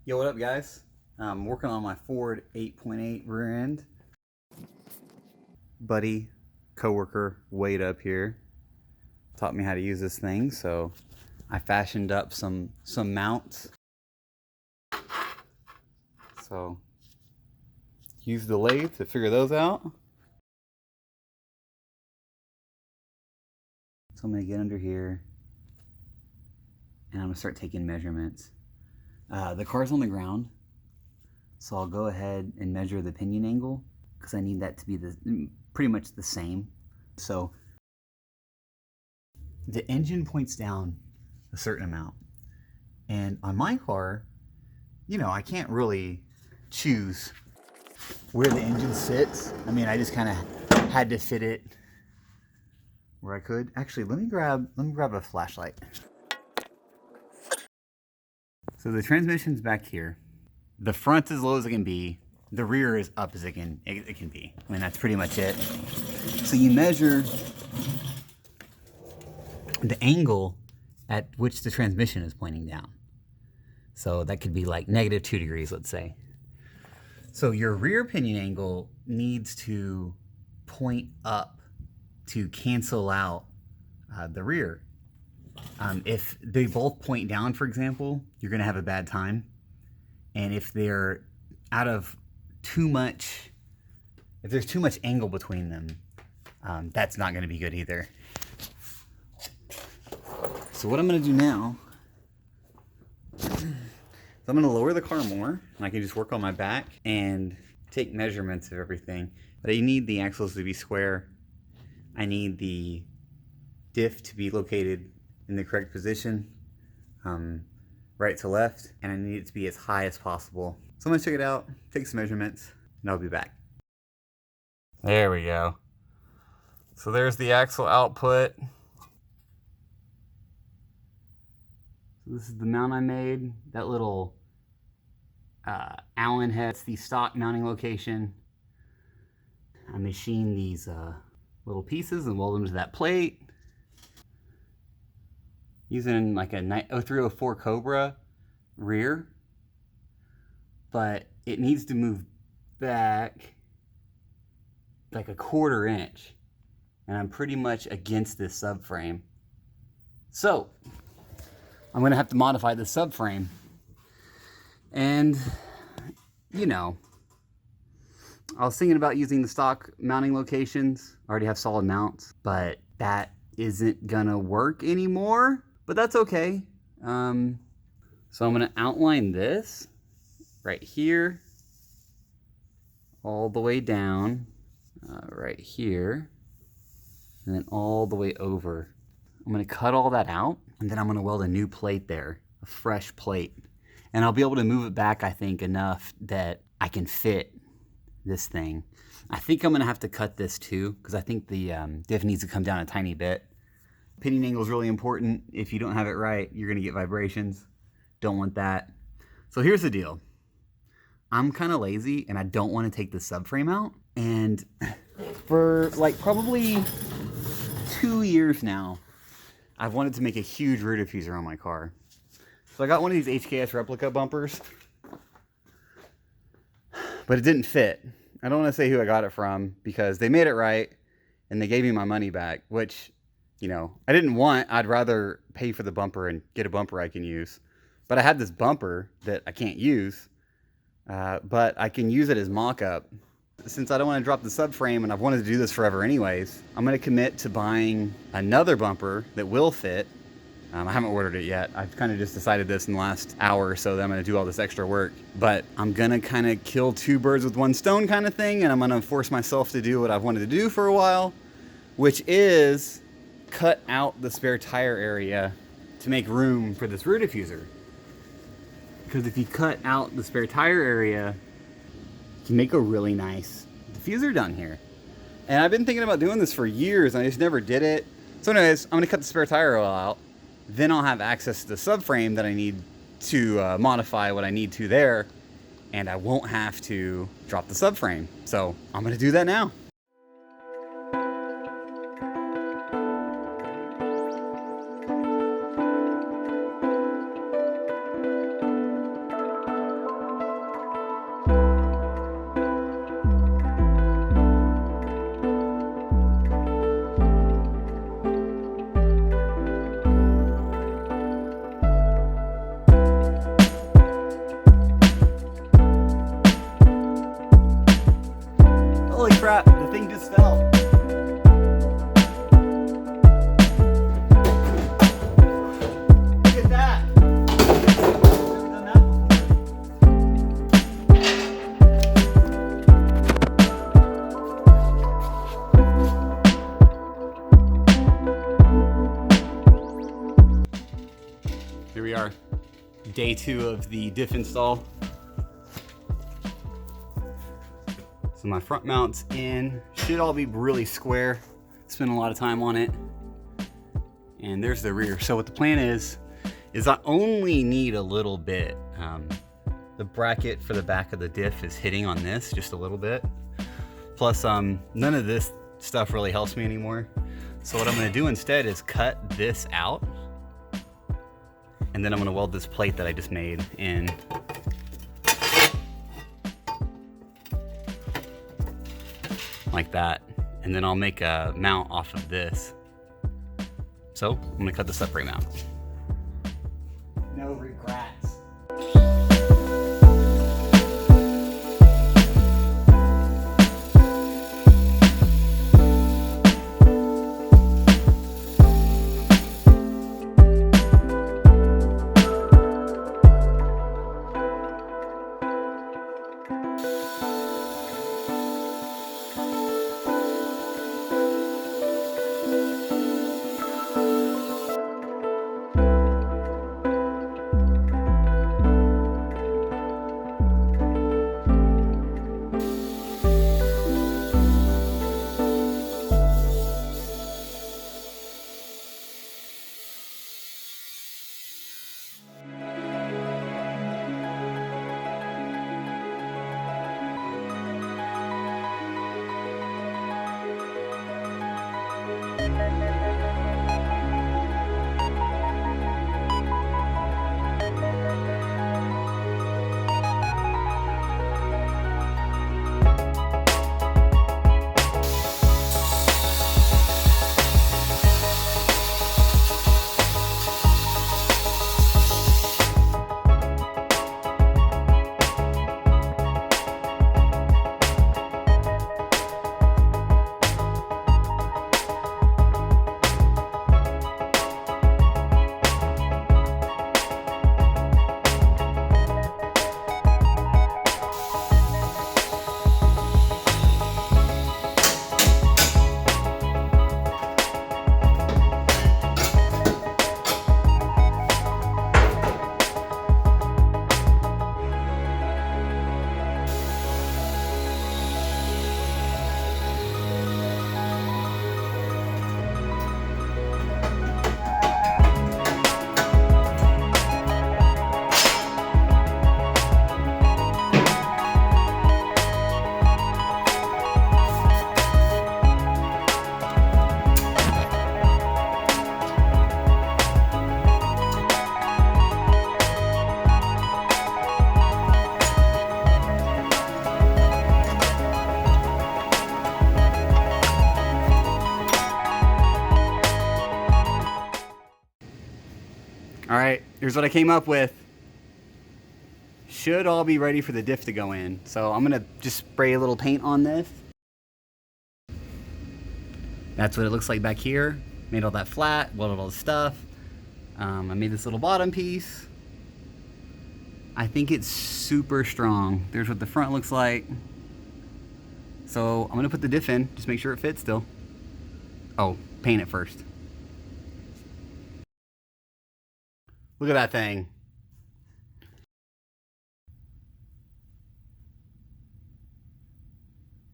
Yo, what up, guys? I'm working on my Ford 8.8 rear end. Buddy, coworker, Wade up here, taught me how to use this thing, so I fashioned up some mounts. So use the lathe to figure those out. So I'm gonna get under here and I'm gonna start taking measurements. The car's on the ground, so I'll go ahead and measure the pinion angle because I need that to be pretty much the same. So the engine points down a certain amount, and on my car, you know, I can't really choose where the engine sits. I mean, I just kind of had to fit it where I could. Actually, let me grab a flashlight. So the transmission's back here. The front's as low as it can be. The rear is up as it can be. I mean, that's pretty much it. So you measure the angle at which the transmission is pointing down. So that could be like -2 degrees, let's say. So your rear pinion angle needs to point up to cancel out the rear. If they both point down, for example, you're gonna have a bad time. And if they're out of too much, if there's too much angle between them, that's not gonna be good either. So what I'm gonna do now, is I'm gonna lower the car more, and I can just work on my back and take measurements of everything. But I need the axles to be square. I need the diff to be located in the correct position, right to left, and I need it to be as high as possible. So I'm gonna check it out, take some measurements, and I'll be back. There we go. So there's the axle output. So this is the mount I made. That little Allen head's the stock mounting location. I machined these little pieces and weld them to that plate. Using like a 0304 Cobra rear, but it needs to move back like a 1/4 inch, and I'm pretty much against this subframe. So I'm gonna have to modify the subframe, and you know, I was thinking about using the stock mounting locations. I already have solid mounts, but that isn't gonna work anymore. But that's okay. So I'm gonna outline this right here, all the way down, right here, and then all the way over. I'm gonna cut all that out, and then I'm gonna weld a new plate there, a fresh plate. And I'll be able to move it back, I think, enough that I can fit this thing. I think I'm gonna have to cut this too, because I think the diff needs to come down a tiny bit. Pinion angle is really important. If you don't have it right, you're gonna get vibrations. Don't want that. So here's the deal. I'm kind of lazy and I don't want to take the subframe out. And for like probably 2 years now, I've wanted to make a huge rear diffuser on my car. So I got one of these HKS replica bumpers, but it didn't fit. I don't want to say who I got it from because they made it right and they gave me my money back, which, you know, I didn't want. I'd rather pay for the bumper and get a bumper I can use. But I had this bumper that I can't use, but I can use it as mock-up. Since I don't want to drop the subframe and I've wanted to do this forever anyways, I'm going to commit to buying another bumper that will fit. I haven't ordered it yet. I've kind of just decided this in the last hour or so that I'm going to do all this extra work. But I'm going to kind of kill 2 birds with 1 stone kind of thing, and I'm going to force myself to do what I've wanted to do for a while, which is cut out the spare tire area to make room for this rear diffuser. Because if you cut out the spare tire area, you can make a really nice diffuser down here. And I've been thinking about doing this for years and I just never did it. So anyways, I'm gonna cut the spare tire oil out. Then I'll have access to the subframe that I need to modify what I need to there. And I won't have to drop the subframe. So I'm gonna do that now. we are, day 2 of the diff install. So my front mount's in, should all be really square. Spent a lot of time on it. And there's the rear. So what the plan is I only need a little bit. The bracket for the back of the diff is hitting on this just a little bit. Plus none of this stuff really helps me anymore. So what I'm gonna do instead is cut this out. And then I'm gonna weld this plate that I just made in. Like that. And then I'll make a mount off of this. So I'm gonna cut this up right now. No regrets. All right, here's what I came up with. Should all be ready for the diff to go in. So I'm gonna just spray a little paint on this. That's what it looks like back here. Made all that flat, welded all the stuff. I made this little bottom piece. I think it's super strong. There's what the front looks like. So I'm gonna put the diff in, just make sure it fits still. Oh, paint it first. Look at that thing.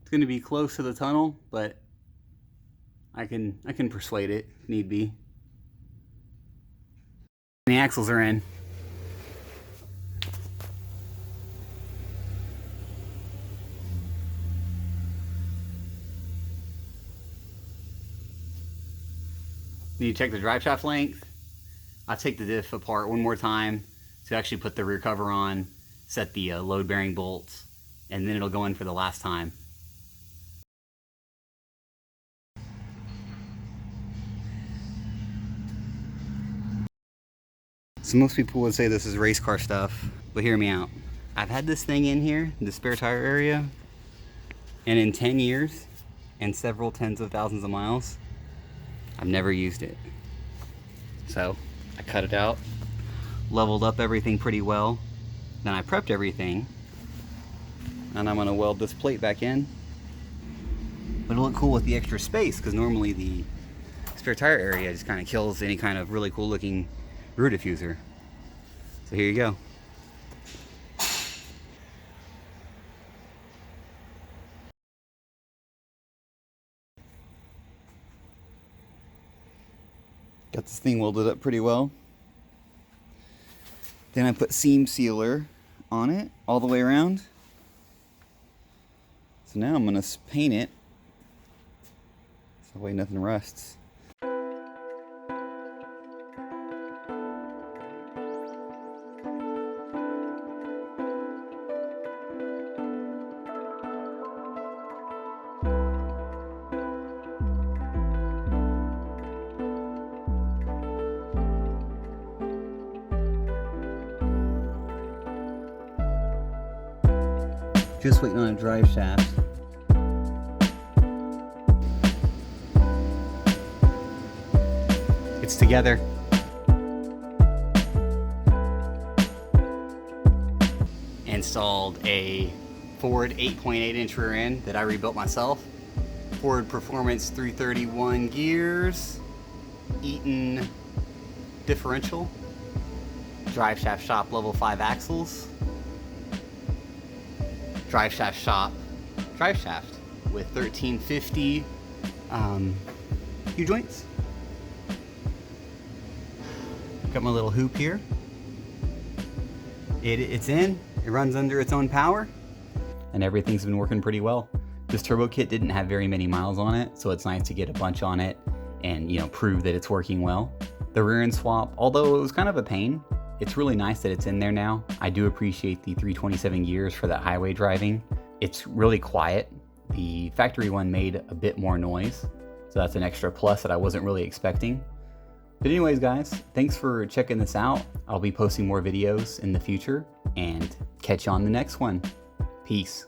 It's gonna be close to the tunnel, but I can persuade it if need be. The axles are in. Need to check the drive shaft length. I'll take the diff apart one more time to actually put the rear cover on, set the load bearing bolts, and then it'll go in for the last time. So most people would say this is race car stuff, but hear me out. I've had this thing in here, the spare tire area, and in 10 years and several tens of thousands of miles, I've never used it. So I cut it out, leveled up everything pretty well, then I prepped everything, and I'm gonna weld this plate back in. But it'll look cool with the extra space, because normally the spare tire area just kind of kills any kind of really cool looking rear diffuser. So here you go. Got this thing welded up pretty well. Then I put seam sealer on it all the way around. So now I'm gonna paint it so that way nothing rusts. Just waiting on a drive shaft. It's together. Installed a Ford 8.8-inch rear end that I rebuilt myself. Ford Performance 331 gears, Eaton differential, drive shaft shop level 5 axles, drive shaft shop drive shaft with 1350 U-joints. Got my little hoop here. It's in, it runs under its own power, and everything's been working pretty well. This turbo kit didn't have very many miles on it, so it's nice to get a bunch on it and, you know, prove that it's working well. The rear end swap, although it was kind of a pain, it's really nice that it's in there now. I do appreciate the 327 gears for that highway driving. It's really quiet. The factory one made a bit more noise, so that's an extra plus that I wasn't really expecting. But anyways, guys, thanks for checking this out. I'll be posting more videos in the future, and catch you on the next one. Peace.